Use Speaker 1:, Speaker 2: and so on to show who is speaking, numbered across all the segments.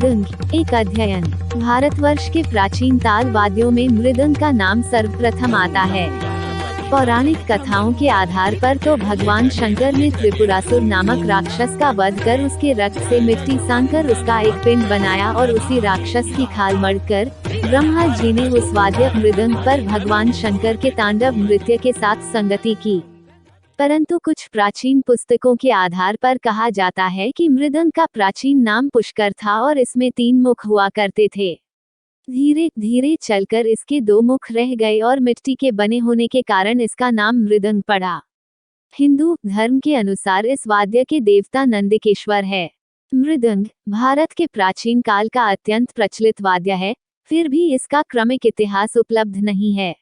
Speaker 1: मृदंग एक अध्ययन। भारतवर्ष के प्राचीन ताल वाद्यों में मृदंग का नाम सर्वप्रथम आता है। पौराणिक कथाओं के आधार पर तो भगवान शंकर ने त्रिपुरासुर नामक राक्षस का वध कर उसके रक्त से मिट्टी सानकर उसका एक पिंड बनाया और उसी राक्षस की खाल मढ़कर ब्रह्मा जी ने उस वाद्य मृदंग पर भगवान शंकर के तांडव नृत्य के साथ संगति की। परंतु कुछ प्राचीन पुस्तकों के आधार पर कहा जाता है कि मृदंग का प्राचीन नाम पुष्कर था और इसमें 3 मुख हुआ करते थे। धीरे धीरे चलकर इसके 2 मुख रह गए और मिट्टी के बने होने के कारण इसका नाम मृदंग पड़ा। हिंदू धर्म के अनुसार इस वाद्य के देवता नंदिकेश्वर है। मृदंग भारत के प्राचीन काल का अत्यंत प्रचलित वाद्य है, फिर भी इसका क्रमिक इतिहास उपलब्ध नहीं है।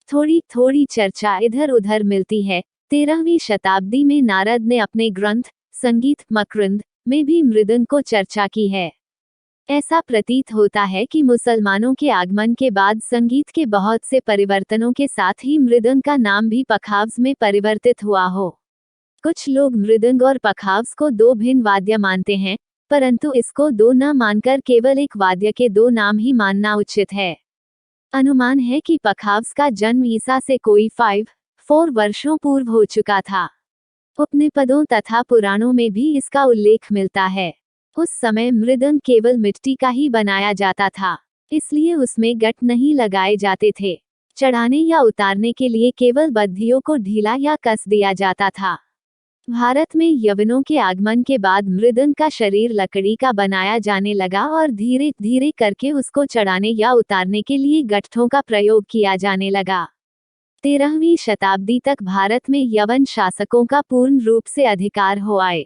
Speaker 1: थोड़ी थोड़ी चर्चा इधर उधर मिलती है। 13वीं शताब्दी में नारद ने अपने ग्रंथ संगीत मकरंद में भी मृदंग को चर्चा की है। ऐसा प्रतीत होता है कि मुसलमानों के आगमन के बाद संगीत के बहुत से परिवर्तनों के साथ ही मृदंग का नाम भी पखावज में परिवर्तित हुआ हो। कुछ लोग मृदंग और पखावज को 2 भिन्न वाद्य मानते हैं, परंतु इसको 2 न मानकर केवल एक वाद्य के 2 नाम ही मानना उचित है। अनुमान है कि पखावज का जन्म ईसा से कोई 4 वर्षों पूर्व हो चुका था। उपनिषदों तथा पुराणों में भी इसका उल्लेख मिलता है। उस समय मृदंग केवल मिट्टी का ही बनाया जाता था, इसलिए उसमें गट नहीं लगाए जाते थे। चढ़ाने या उतारने के लिए केवल बद्धियों को ढीला या कस दिया जाता था। भारत में यवनों के आगमन के बाद मृदंग का शरीर लकड़ी का बनाया जाने लगा और धीरे धीरे करके उसको चढ़ाने या उतारने के लिए गट्ठों का प्रयोग किया जाने लगा। 13वीं शताब्दी तक भारत में यवन शासकों का पूर्ण रूप से अधिकार हो आए।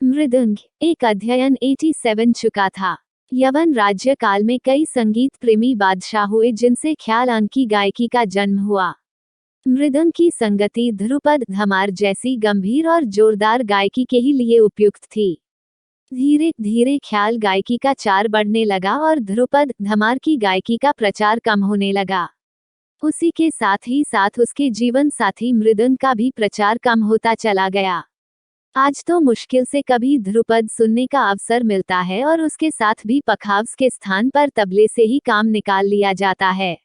Speaker 1: मृदंग एक अध्ययन 87 चुका था। यवन राज्य काल में कई संगीत प्रेमी बादशाह हुए जिनसे ख्याल अंक की गायकी का जन्म हुआ। मृदंग की संगति ध्रुपद धमार जैसी गंभीर और जोरदार गायकी के ही लिए उपयुक्त थी। धीरे धीरे ख्याल गायकी का चार बढ़ने लगा और ध्रुपद धमार की गायकी का प्रचार कम होने लगा। उसी के साथ ही साथ उसके जीवन साथी मृदंग का भी प्रचार कम होता चला गया। आज तो मुश्किल से कभी ध्रुपद सुनने का अवसर मिलता है और उसके साथ भी पखावज के स्थान पर तबले से ही काम निकाल लिया जाता है।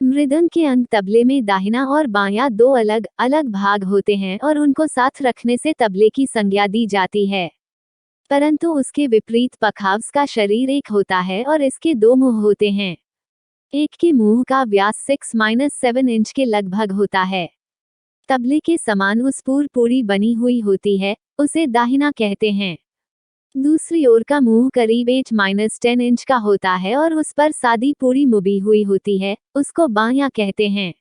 Speaker 1: मृदंग के अंग तबले में दाहिना और बायां 2 अलग अलग भाग होते हैं और उनको साथ रखने से तबले की संज्ञा दी जाती है। परंतु उसके विपरीत पखावज का शरीर एक होता है और इसके 2 मुंह होते हैं। एक के मुंह का व्यास 6-7 इंच के लगभग होता है। तबले के समान उस पर पूरी बनी हुई होती है, उसे दाहिना कहते हैं। दूसरी ओर का मुंह करीब 8-10 इंच का होता है और उस पर सादी पूरी मुबी हुई होती है, उसको बायां कहते हैं।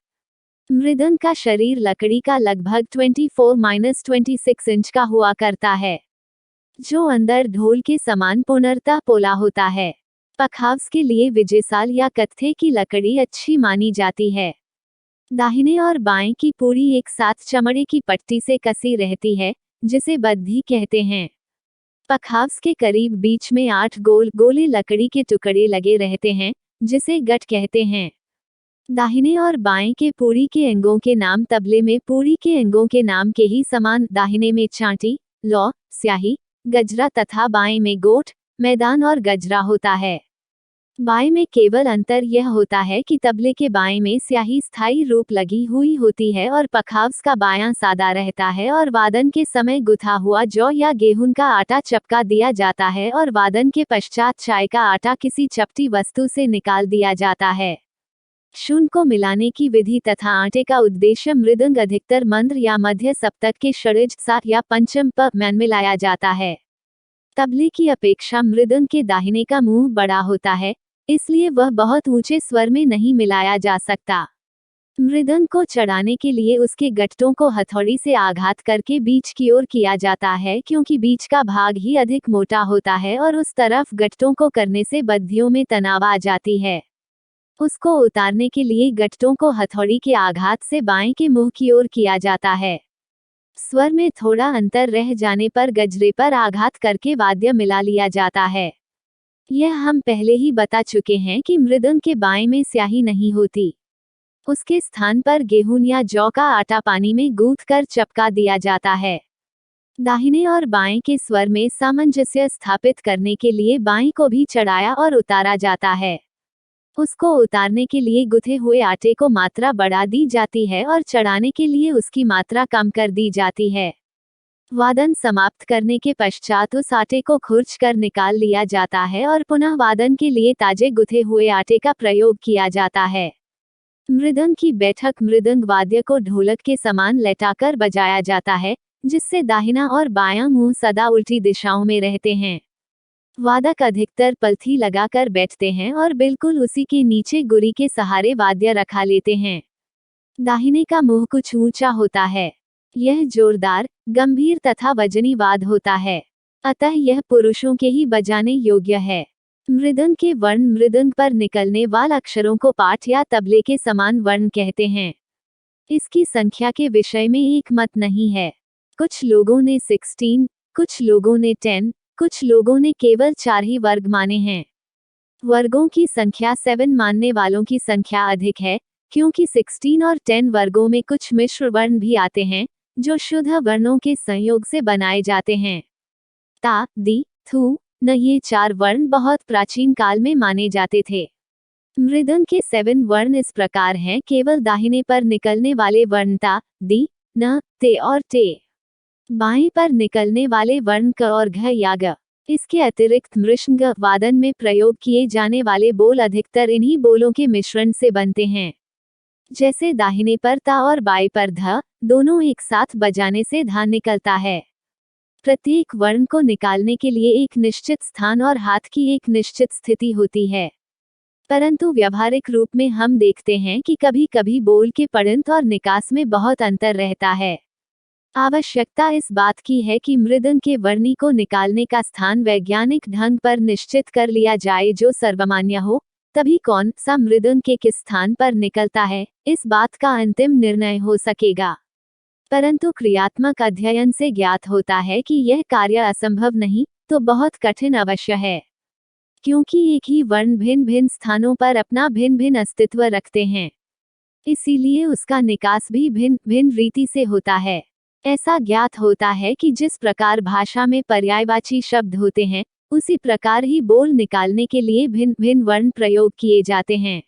Speaker 1: मृदंग का शरीर लकड़ी का लगभग 24-26 इंच का हुआ करता है, जो अंदर ढोल के समान पुनर्तः पोला होता है। पखावज के लिए विजयसाल या कत्थे की लकड़ी अच्छी मानी जाती है। दाहिने और बाएं की पूरी एक साथ चमड़े की पट्टी से कसी रहती है, जिसे बद्धी कहते हैं। पखावज के करीब बीच में 8 गोल गोले लकड़ी के टुकड़े लगे रहते हैं, जिसे गट कहते हैं। दाहिने और बाएं के पूरी के अंगों के नाम तबले में पूरी के अंगों के नाम के ही समान दाहिने में चांटी, लौ, स्याही, गजरा तथा बाएं में गोठ, मैदान और गजरा होता है। बाएं में केवल अंतर यह होता है कि तबले के बाएं में स्याही स्थायी रूप लगी हुई होती है और पखावज का बायां सादा रहता है और वादन के समय गुथा हुआ जौ या गेहूं का आटा चपका दिया जाता है और वादन के पश्चात चाय का आटा किसी चपटी वस्तु से निकाल दिया जाता है। शून को मिलाने की विधि तथा आटे का उद्देश्य मृदंग अधिकतर मंद्र या मध्य सप्तक के षड्ज सा या पंचम प में मिलाया जाता है। तबले की अपेक्षा मृदंग के दाहिने का मुंह बड़ा होता है, इसलिए वह बहुत ऊंचे स्वर में नहीं मिलाया जा सकता। मृदंग को चढ़ाने के लिए उसके गट्टों को हथौड़ी से आघात करके बीच की ओर किया जाता है, क्योंकि बीच का भाग ही अधिक मोटा होता है और उस तरफ गट्टों को करने से बद्धियों में तनाव आ जाती है। उसको उतारने के लिए गट्टों को हथौड़ी के आघात से बाएं के मुंह की ओर किया जाता है। स्वर में थोड़ा अंतर रह जाने पर गजरे पर आघात करके वाद्य मिला लिया जाता है। यह हम पहले ही बता चुके हैं कि मृदंग के बाएं में स्याही नहीं होती। उसके स्थान पर गेहूं या जौ का आटा पानी में गूंथ कर चपका दिया जाता है। दाहिने और बाएं के स्वर में सामंजस्य स्थापित करने के लिए बाएं को भी चढ़ाया और उतारा जाता है। उसको उतारने के लिए गुथे हुए आटे को मात्रा बढ़ा दी जाती है और चढ़ाने के लिए उसकी मात्रा कम कर दी जाती है। वादन समाप्त करने के पश्चात उस आटे को खुरच कर निकाल लिया जाता है और पुनः वादन के लिए ताजे गुथे हुए आटे का प्रयोग किया जाता है। मृदंग की बैठक मृदंग वाद्य को ढोलक के समान लटाकर बजाया जाता है, जिससे दाहिना और बायां मुंह सदा उल्टी दिशाओं में रहते हैं। वादक अधिकतर पलथी लगाकर बैठते हैं और बिल्कुल उसी के नीचे गुरी के सहारे वाद्य रखा लेते हैं। दाहिने का मुंह कुछ ऊंचा होता है। यह जोरदार, गंभीर तथा वजनी वाद होता है, अतः यह पुरुषों के ही बजाने योग्य है। मृदंग के वर्ण मृदंग पर निकलने वाले अक्षरों को पाठ या तबले के समान वर्ण कहते हैं। इसकी संख्या के विषय में एक मत नहीं है। कुछ लोगों ने 16, कुछ लोगों ने 10, कुछ लोगों ने केवल 4 ही वर्ग माने हैं। वर्गों की संख्या 7 मानने वालों की संख्या अधिक है, क्योंकि 16 और 10 वर्गों में कुछ मिश्र वर्ण भी आते हैं, जो शुद्ध वर्णों के संयोग से बनाए जाते हैं। ता, दी, थू, न ये 4 वर्ण बहुत प्राचीन काल में माने जाते थे। मृदंग के 7 वर्ण इस प्रकार हैं। केवल दाहिने पर निकलने वाले वर्ण ता, दी, न, ते और टे। बाएं पर निकलने वाले वर्ण क और घ या ग। इसके अतिरिक्त मृदंग वादन में प्रयोग किए जाने वाले बोल अधिकतर इन्हीं बोलों के मिश्रण से बनते हैं। जैसे दाहिने पर ता और बाएं पर ध, दोनों एक साथ बजाने से धा निकलता है। प्रत्येक वर्ण को निकालने के लिए एक निश्चित स्थान और हाथ की एक निश्चित स्थिति होती है, परंतु व्यावहारिक रूप में हम देखते हैं कि कभी कभी बोल के पढ़ंत और निकास में बहुत अंतर रहता है। आवश्यकता इस बात की है कि मृदंग के वर्णी को निकालने का स्थान वैज्ञानिक ढंग पर निश्चित कर लिया जाए जो सर्वमान्य हो, तभी कौन सा मृदंग के किस स्थान पर निकलता है, इस बात का अंतिम निर्णय हो सकेगा। परंतु क्रियात्मक अध्ययन से ज्ञात होता है कि यह कार्य असंभव नहीं तो बहुत कठिन अवश्य है, क्योंकि एक ही वर्ण भिन्न भिन्न स्थानों पर अपना भिन्न भिन्न अस्तित्व रखते हैं, इसीलिए उसका निकास भी भिन्न भिन्न रीति से होता है। ऐसा ज्ञात होता है कि जिस प्रकार भाषा में पर्यायवाची शब्द होते हैं, उसी प्रकार ही बोल निकालने के लिए भिन्न भिन्न वर्ण प्रयोग किए जाते हैं।